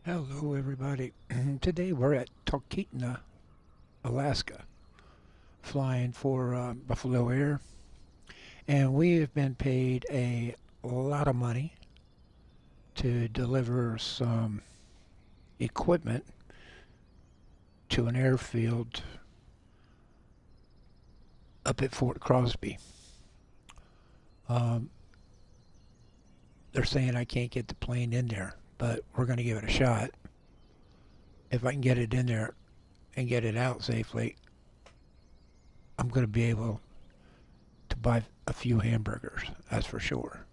Hello, everybody. Today we're at Talkeetna, Alaska, flying for Buffalo Air, and we have been paid a lot of money to deliver some equipment to an airfield up at Fort Crosby. Um, they're saying I can't get the plane in there, but we're going to give it a shot. If I can get it in there and get it out safely, I'm going to be able to buy a few hamburgers, that's for sure.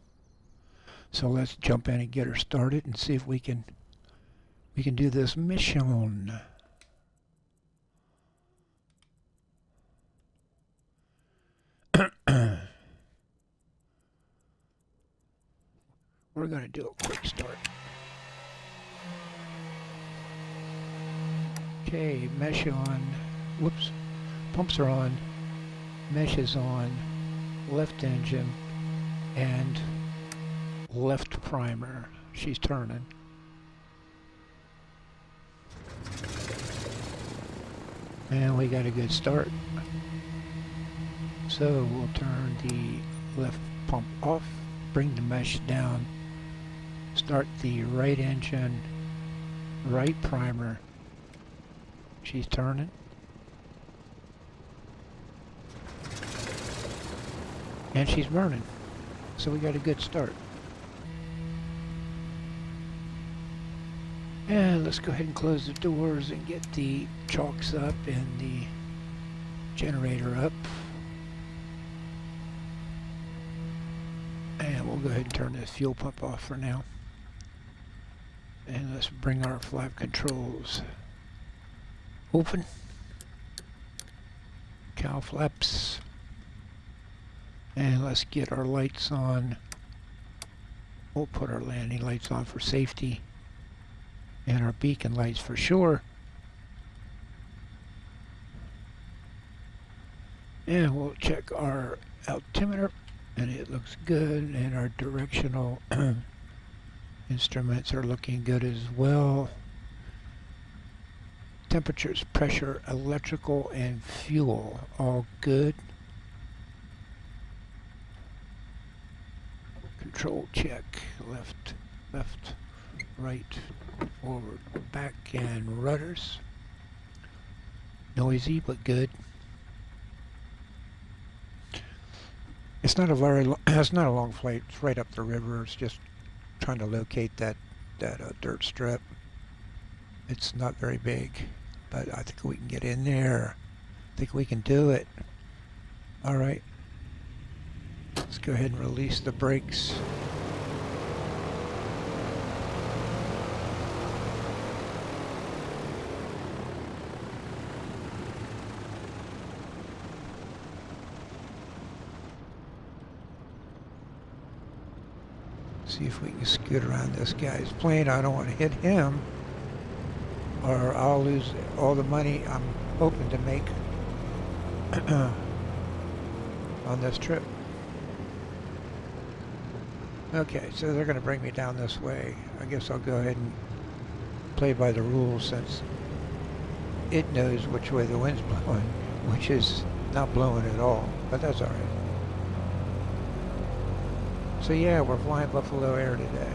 So let's jump in and get her started and see if we can do this mission. We're going to do a quick start. Okay, mesh on. Whoops. Pumps are on. Mesh is on. Left engine and left primer. She's turning. And we got a good start. So we'll turn the left pump off, bring the mesh down, start the right engine, right primer. She's turning. And she's burning. So we got a good start. And let's go ahead and close the doors and get the chocks up and the generator up. And we'll go ahead and turn this fuel pump off for now. And let's bring our flap controls open. Cow flaps. And let's get our lights on. We'll put our landing lights on for safety. And our beacon lights for sure. And we'll check our altimeter. And it looks good. And our directional instruments are looking good as well. Temperatures, pressure, electrical, and fuel all good. Control check. Left, right, forward, back, and rudders. Noisy but good. It's not a it's not a long flight. It's right up the river. It's just trying to locate that dirt strip. It's not very big, but I think we can get in there. I think we can do it. All right. Let's go ahead and release the brakes. See if we can scoot around this guy's plane. I don't want to hit him, or I'll lose all the money I'm hoping to make on this trip. Okay, so they're going to bring me down this way. I guess I'll go ahead and play by the rules since it knows which way the wind's blowing, which is not blowing at all, but that's all right. So yeah, we're flying Buffalo Air today.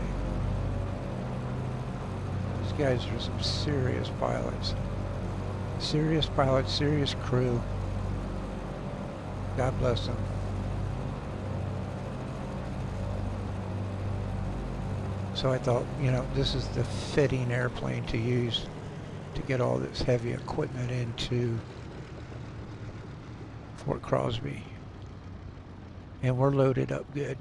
These guys are some serious pilots. Serious pilots, serious crew. God bless them. So I thought, this is the fitting airplane to use to get all this heavy equipment into Fort Crosby. And we're loaded up good.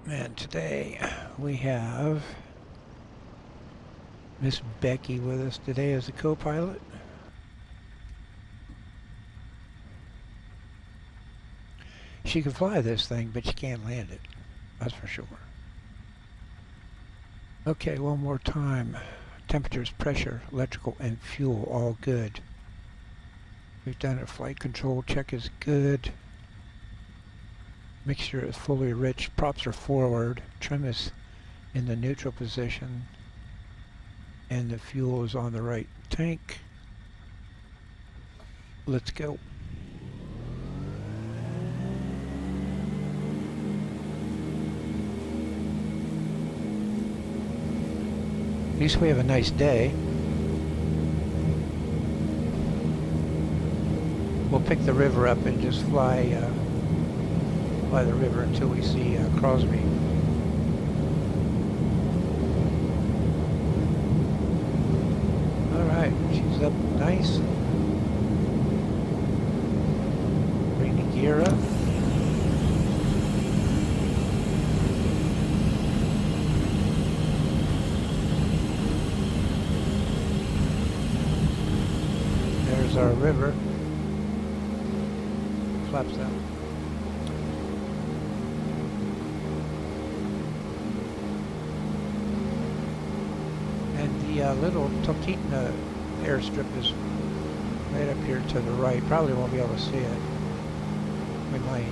And today we have Miss Becky with us today as a co-pilot. She can fly this thing, but she can't land it. That's for sure. Okay, one more time. Temperatures, pressure, electrical, and fuel all good. We've done a flight control check is good. Mixture is fully rich. Props are forward. Trim is in the neutral position. And the fuel is on the right tank. Let's go. At least we have a nice day. We'll pick the river up and just fly the river until we see Crosby. All right, she's up nice. Bring the gear up. There's our river. Flaps out. The little Talkeetna airstrip is right up here to the right. Probably won't be able to see it. We might.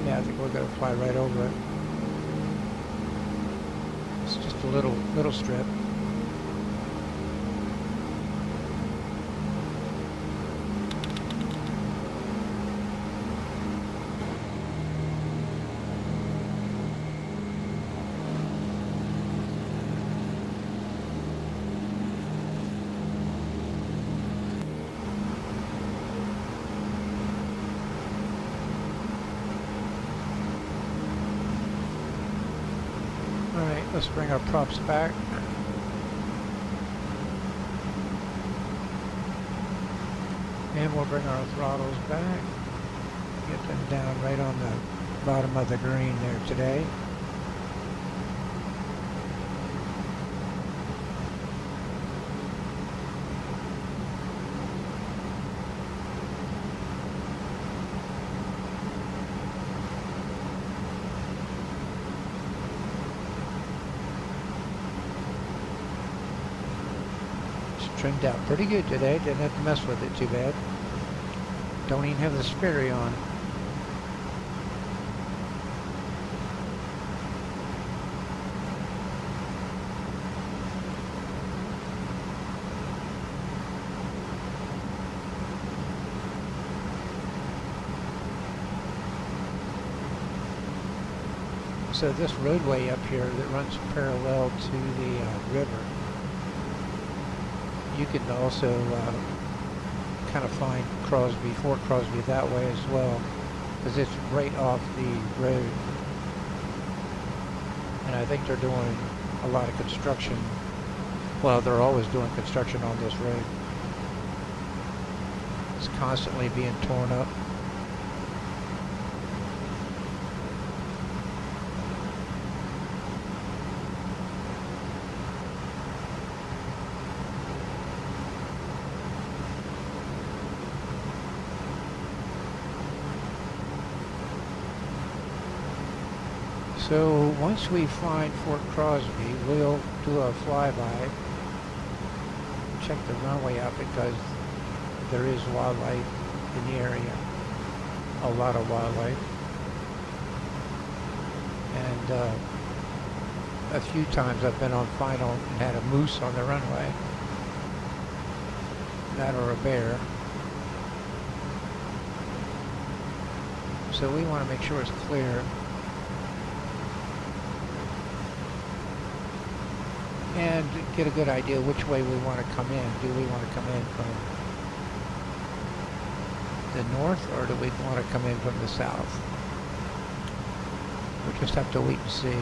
Yeah, I think we're going to fly right over it. It's just a little strip. Alright, let's bring our props back. And we'll bring our throttles back. Get them down right on the bottom of the green there today. Trimmed out pretty good today. Didn't have to mess with it too bad. Don't even have the Sperry on. So this roadway up here that runs parallel to the river, you can also kind of find Crosby, Fort Crosby that way as well, because it's right off the road. And I think they're doing a lot of construction. Well, they're always doing construction on this road. It's constantly being torn up. So once we find Fort Crosby, we'll do a flyby, check the runway out because there is wildlife in the area, a lot of wildlife, and a few times I've been on final and had a moose on the runway, that or a bear. So we want to make sure it's clear. And get a good idea which way we want to come in. Do we want to come in from the north, or do we want to come in from the south? We'll just have to wait and see.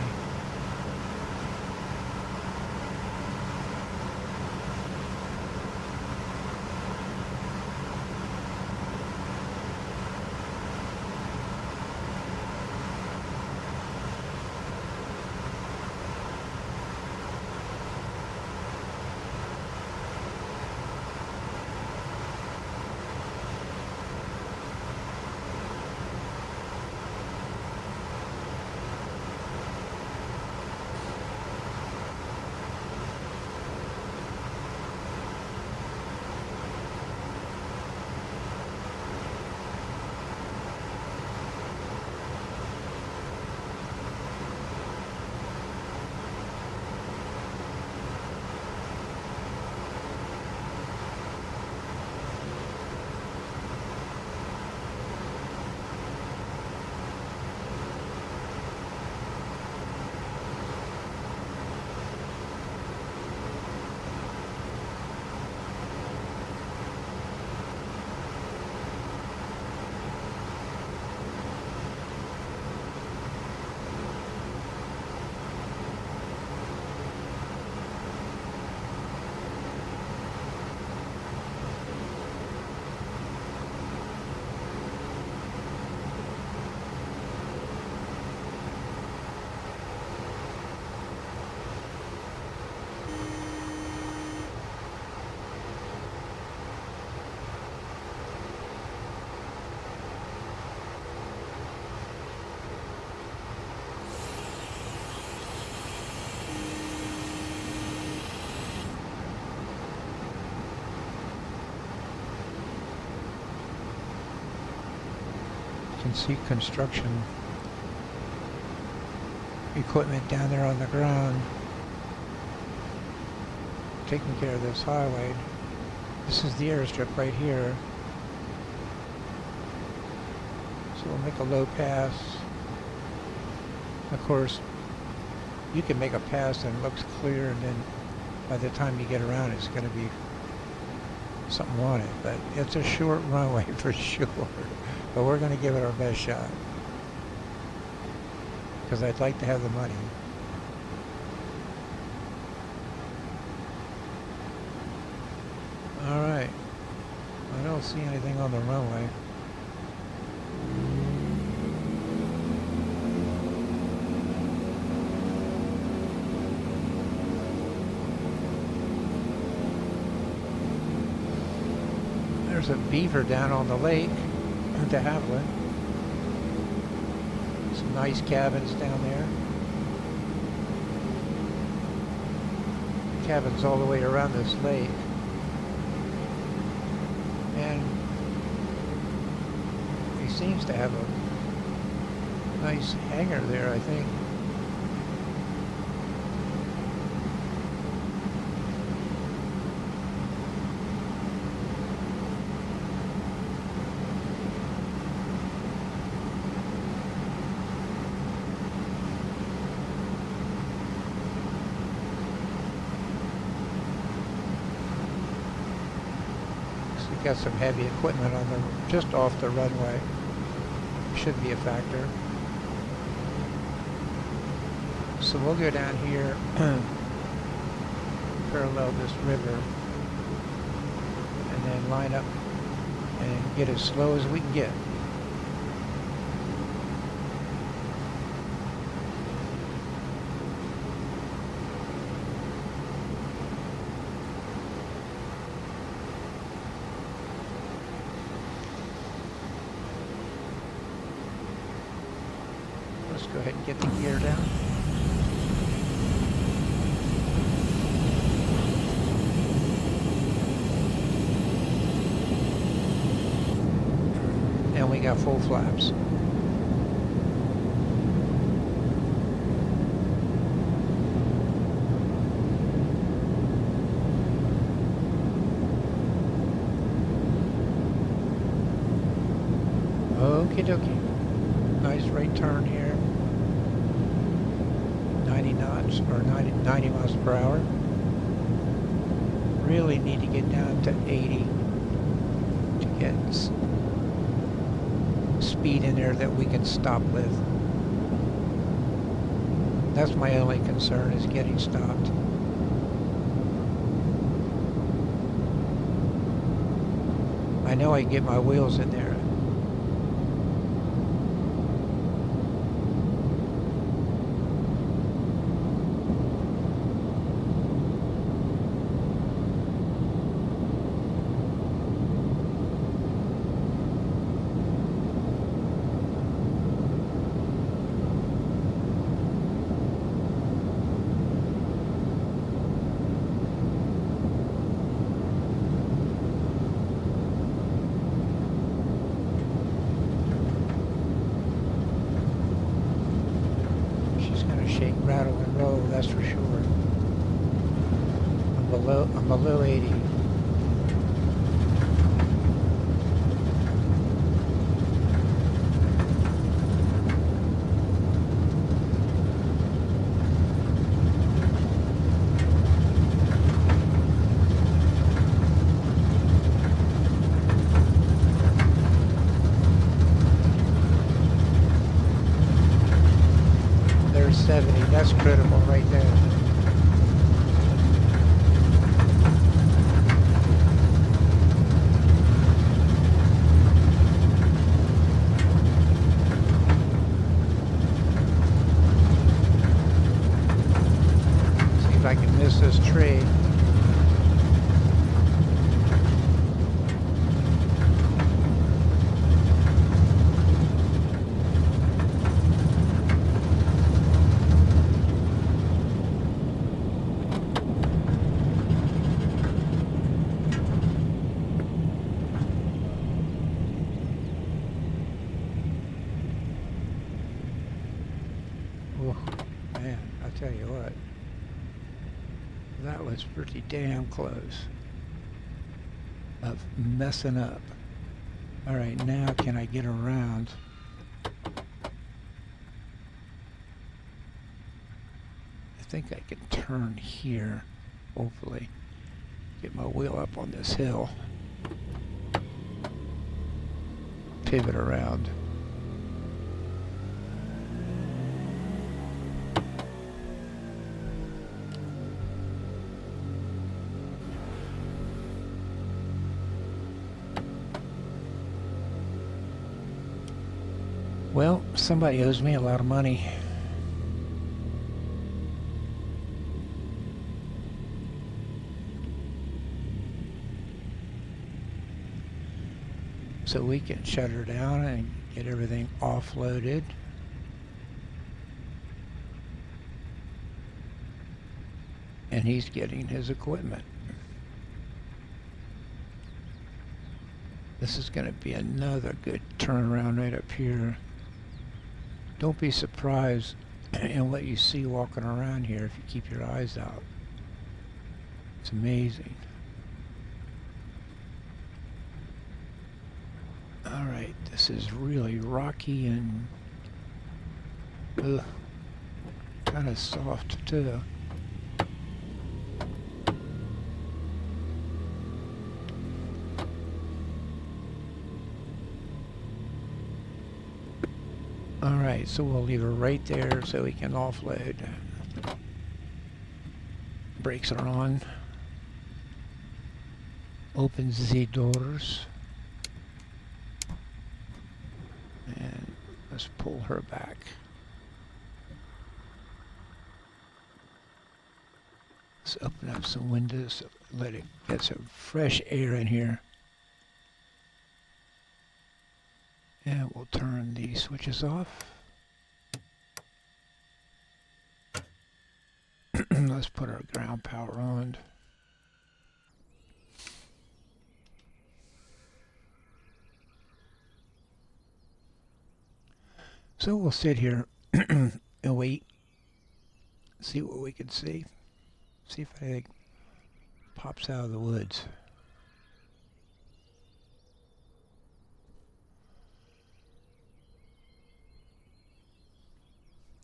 can see construction equipment down there on the ground taking care of this highway. This is the airstrip right here. So we'll make a low pass. Of course, you can make a pass and it looks clear, and then by the time you get around it's going to be something on it. But it's a short runway for sure. But we're going to give it our best shot, because I'd like to have the money. Alright. I don't see anything on the runway. There's a beaver down on the lake to Haviland. Some nice cabins down there. Cabins all the way around this lake. And he seems to have a nice hangar there, I think. Got some heavy equipment on the just off the runway. Should be a factor. So we'll go down here parallel this river and then line up and get as slow as we can get. Let's go ahead and get the gear down. And we got full flaps. Okie dokie. Nice right turn here. 90 knots or 90 miles per hour. Really need to get down to 80 to get speed in there that we can stop with. That's my only concern, is getting stopped. I know I can get my wheels in there. Shake, rattle, and roll, that's for sure. I'm below 80. There's 70, that's critical right there. See if I can miss this tree. tell you what, that was pretty damn close of messing up. All right, now can I get around? I think I can turn here, hopefully. Get my wheel up on this hill. Pivot around. Well, somebody owes me a lot of money. So we can shut her down and get everything offloaded. And he's getting his equipment. This is going to be another good turnaround right up here. Don't be surprised in what you see walking around here if you keep your eyes out. It's amazing. All right, this is really rocky and kind of soft too. All right, so we'll leave her right there so we can offload. Brakes are on. Opens the doors. And let's pull her back. Let's open up some windows, let it get some fresh air in here. And we'll turn the switches off. Let's put our ground power on. So we'll sit here and wait, see what we can see. See if anything pops out of the woods.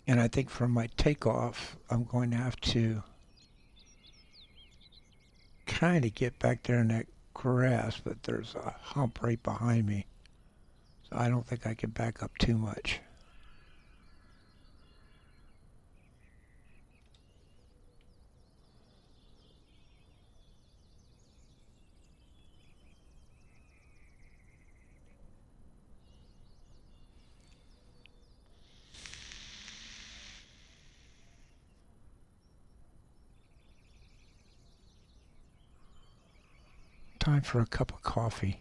And I think for my takeoff, I'm going to have to kind of get back there in that grass, but there's a hump right behind me. So I don't think I can back up too much. Time for a cup of coffee.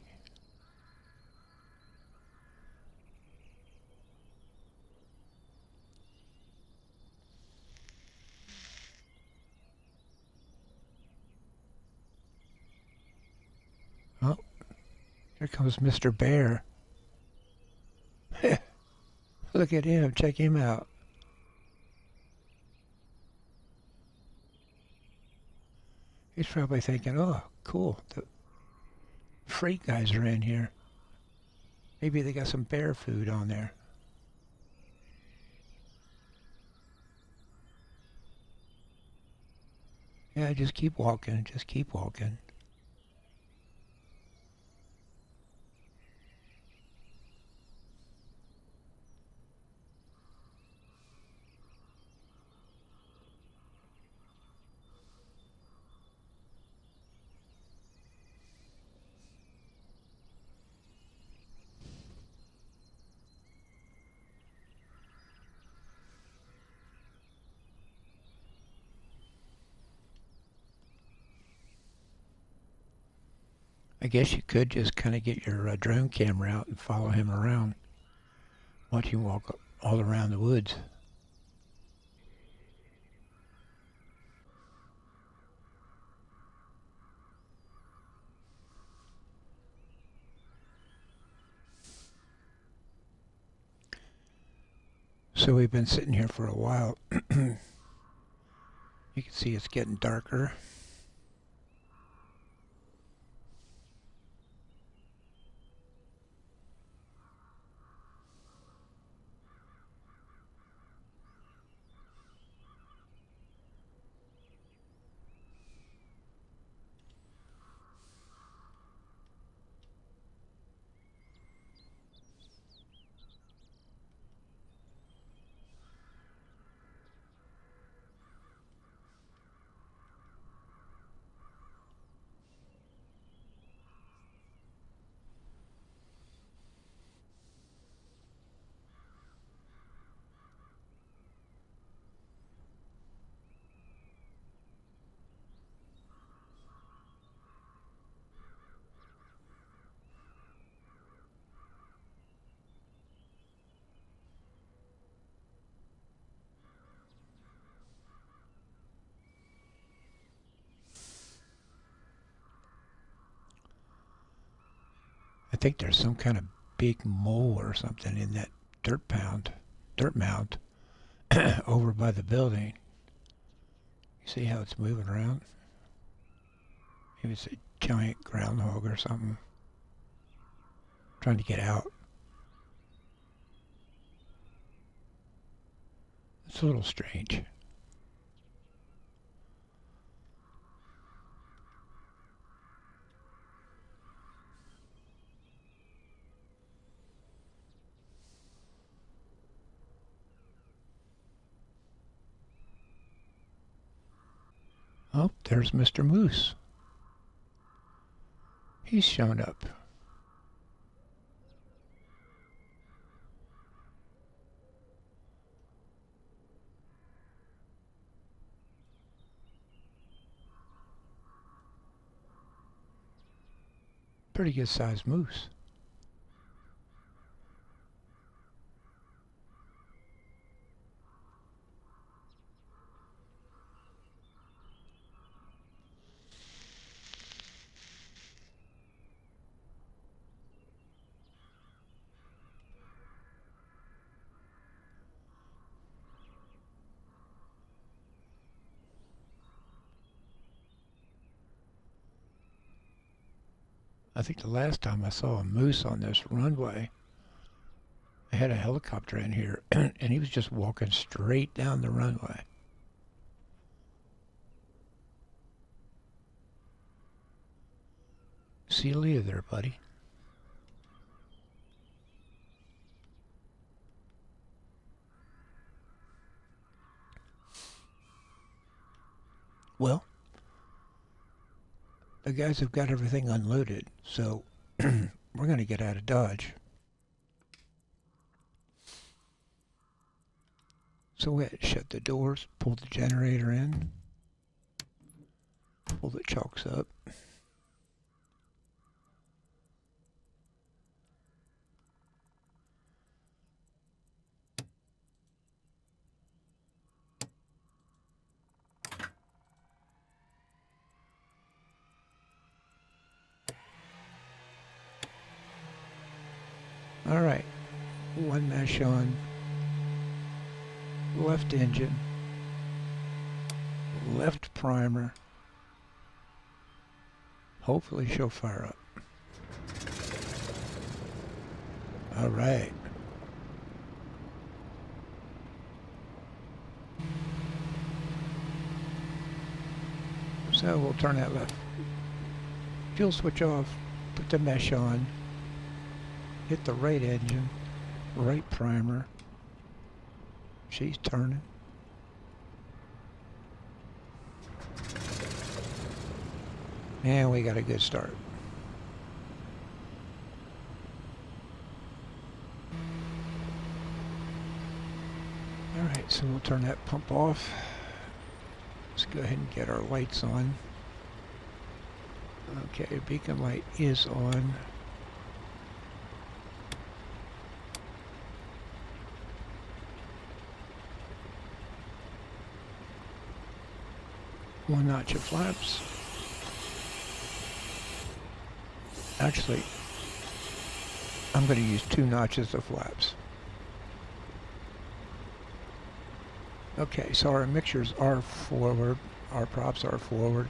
Oh, here comes Mr. Bear. Look at him, check him out. He's probably thinking, oh, cool, the freight guys are in here. Maybe they got some bear food on there. Yeah, just keep walking, just keep walking. I guess you could just kind of get your drone camera out and follow him around. Watch him walk all around the woods. So we've been sitting here for a while. You can see it's getting darker. I think there's some kind of big mole or something in that dirt mound over by the building. You see how it's moving around? Maybe it's a giant groundhog or something trying to get out. It's a little strange. Oh, there's Mr. Moose. He's shown up. Pretty good sized moose. I think the last time I saw a moose on this runway, I had a helicopter in here and he was just walking straight down the runway. See you later there, buddy. Well, the guys have got everything unloaded, so we're going to get out of Dodge. So we had to shut the doors, pull the generator in, pull the chocks up. All right, one mesh on, left engine, left primer. Hopefully she'll fire up. All right. So we'll turn that left fuel switch off, put the mesh on, hit the right engine, right primer. She's turning. And we got a good start. Alright, so we'll turn that pump off. Let's go ahead and get our lights on. Okay, beacon light is on. One notch of flaps. Actually, I'm going to use 2 notches of flaps. Okay, so our mixtures are forward. Our props are forward.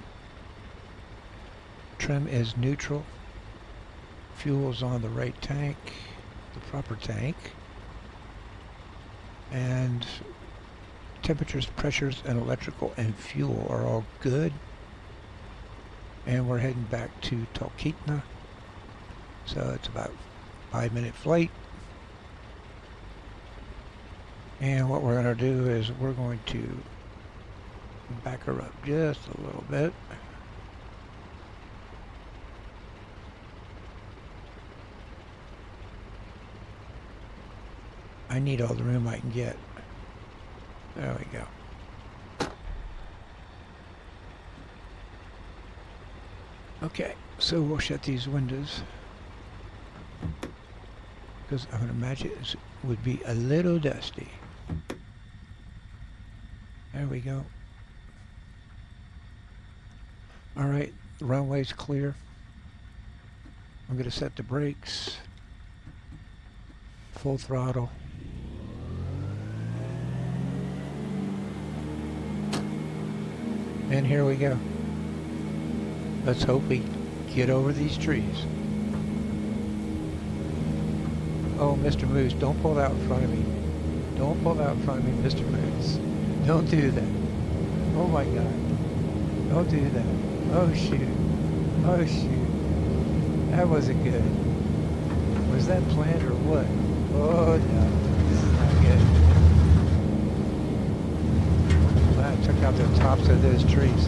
Trim is neutral. Fuel is on the right tank, the proper tank. And temperatures, pressures, and electrical and fuel are all good. And we're heading back to Talkeetna. So it's about a 5-minute flight. And what we're going to do is we're going to back her up just a little bit. I need all the room I can get. There we go. Okay, so we'll shut these windows because I'm going to imagine it would be a little dusty. There we go. All right, the runway's clear. I'm going to set the brakes. Full throttle. And here we go. Let's hope we get over these trees. Oh, Mr. Moose, don't pull out in front of me. Don't pull out in front of me, Mr. Moose. Don't do that. Oh my God. Don't do that. Oh shoot. Oh shoot. That wasn't good. Was that planned or what? Oh no. This is not good. Well, I took out the tops of those trees.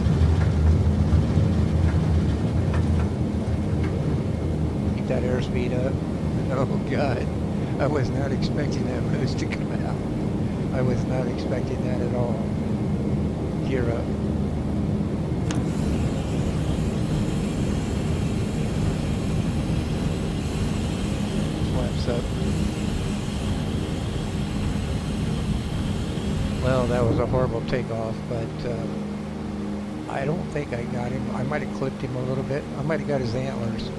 Keep that airspeed up. Oh God. I was not expecting that moose to come out. I was not expecting that at all. Gear up. Flaps up. Well, that was a horrible takeoff, but I don't think I got him. I might have clipped him a little bit. I might have got his antlers.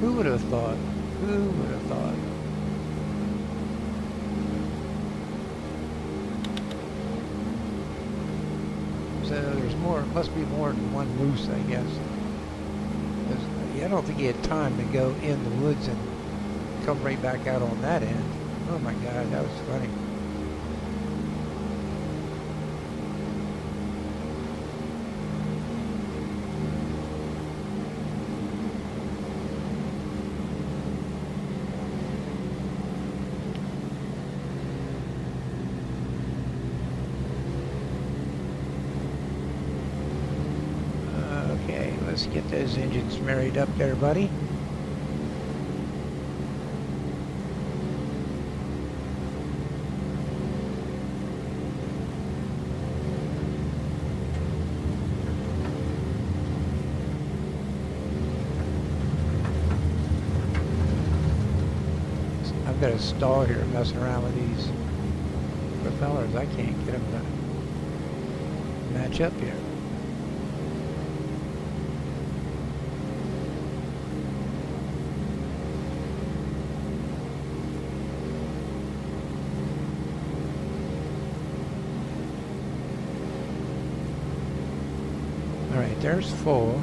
Who would have thought? Who would have thought? So there's more, must be more than one moose, I guess. I don't think he had time to go in the woods and come right back out on that end. Oh my God, that was funny. Okay, let's get those engines married up there, buddy. I've got a stall here messing around with these propellers. I can't get them to match up here. All right, there's full.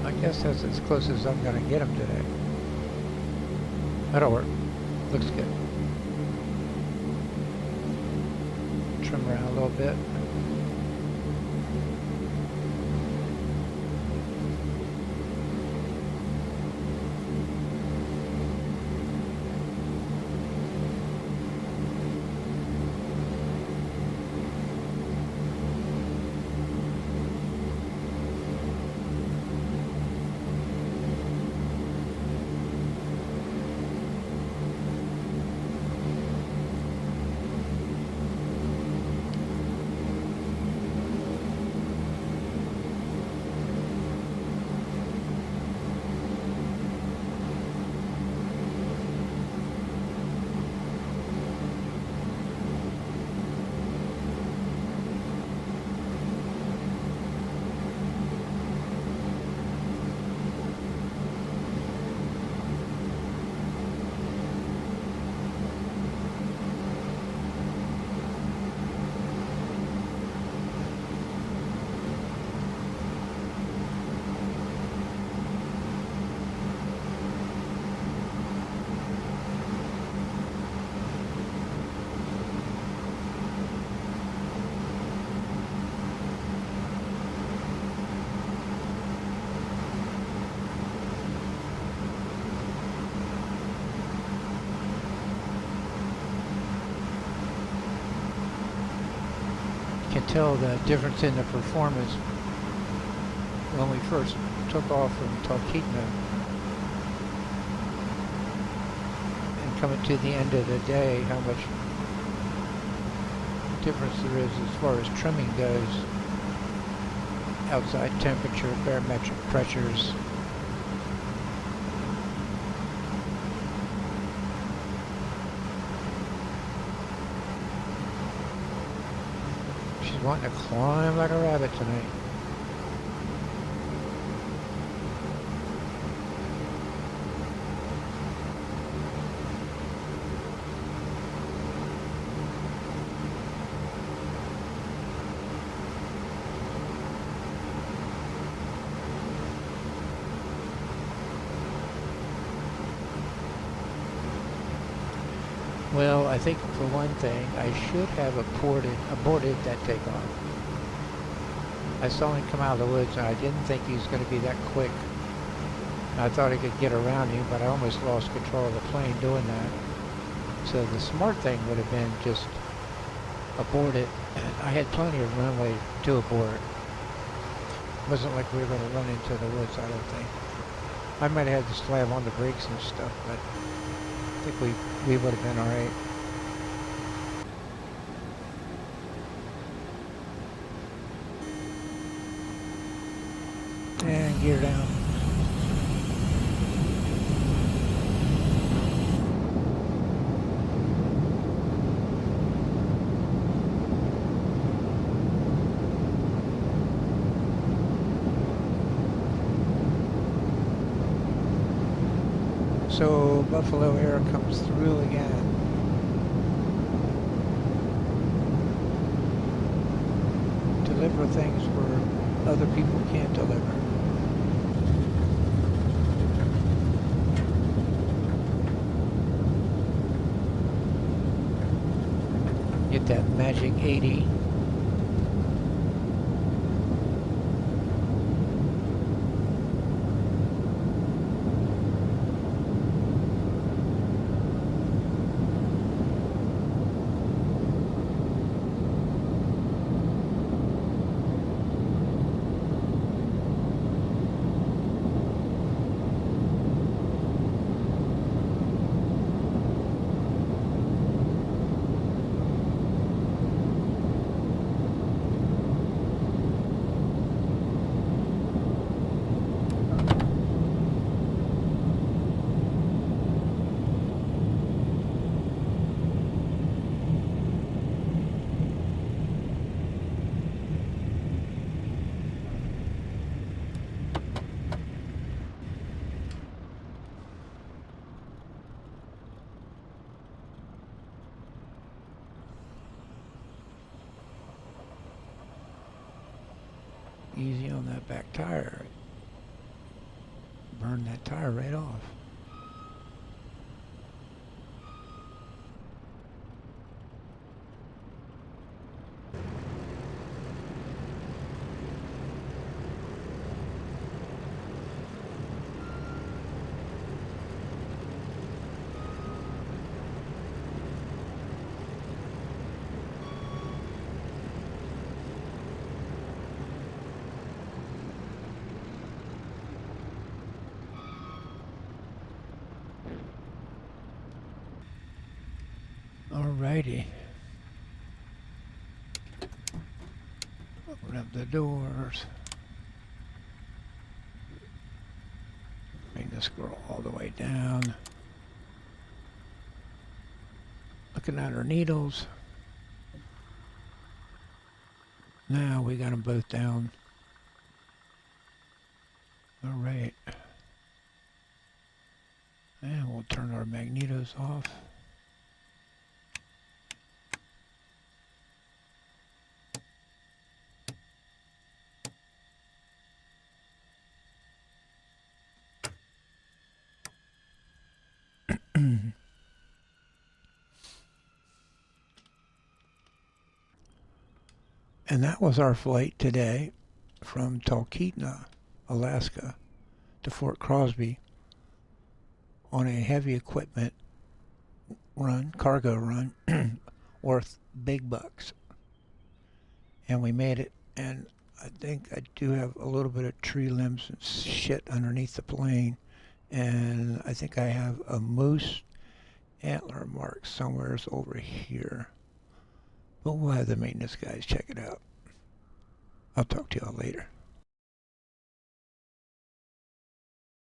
I guess that's as close as I'm going to get them today. That'll work. Looks good. Trim around a little bit. tell the difference in the performance when we first took off from Talkeetna and coming to the end of the day, how much difference there is as far as trimming goes, outside temperature, barometric pressures. She's wanting to climb like a rabbit tonight. Well, I think for one thing, I should have aborted that takeoff. I saw him come out of the woods and I didn't think he was going to be that quick. I thought I could get around him, but I almost lost control of the plane doing that. So the smart thing would have been just abort it. I had plenty of runway to abort. It wasn't like we were going to run into the woods, I don't think. I might have had to slam on the brakes and stuff, but I think we would have been alright. And gear down. So Buffalo Air comes through again. Deliver things where other people can't deliver. Get that magic 80. Easy on that back tire. Burn that tire right off. Alrighty. Open up the doors. Bring this girl all the way down. Looking at her needles. Now we got them both down. Alright. And we'll turn our magnetos off. And that was our flight today from Talkeetna, Alaska to Fort Crosby on a heavy equipment run, cargo run, worth big bucks. and we made it. And I think I do have a little bit of tree limbs and shit underneath the plane, and I think I have a moose antler mark somewhere over here. But we'll have the maintenance guys check it out. I'll talk to y'all later.